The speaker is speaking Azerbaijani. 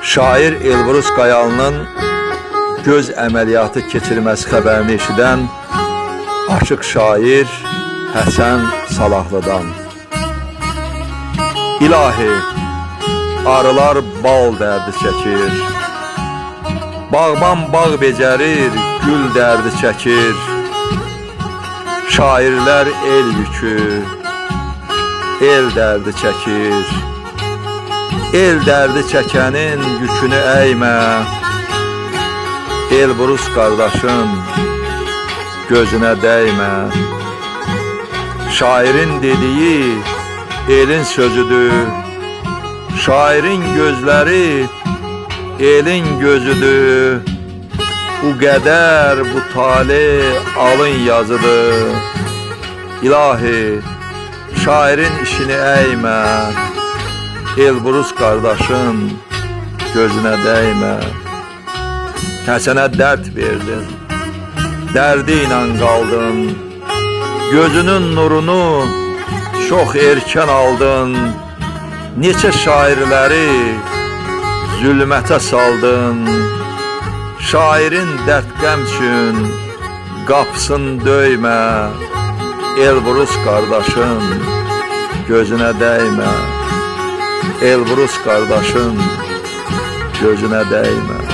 Şair Elbrus Qayalı'nın göz əməliyyatı keçirməsi xəbərini eşidən aşıq şair Həsən Salahlıdan. İlahi, arılar bal dərdi çəkir, bağban bağ becərir, gül dərdi çəkir. Şairlər el yükü, el dərdi çəkir. El dərdi çəkənin yükünü əymə, Elbrus qardaşın gözünə dəymə. Şairin dediyi elin sözüdür, şairin gözləri elin gözüdür. Bu qədər bu tale alın yazıdır. İlahi, şairin işini əymə, Elbrus qardaşın gözünə dəymə. Həsənə dərd verdin, dərdi ilə qaldın, gözünün nurunu çox erkən aldın. Neçə şairləri zülmətə saldın. Şairin dərd qəm üçün qapısını döymə, Elbrus qardaşın gözünə dəymə. Elbrus qardaşın gözünə dəymə.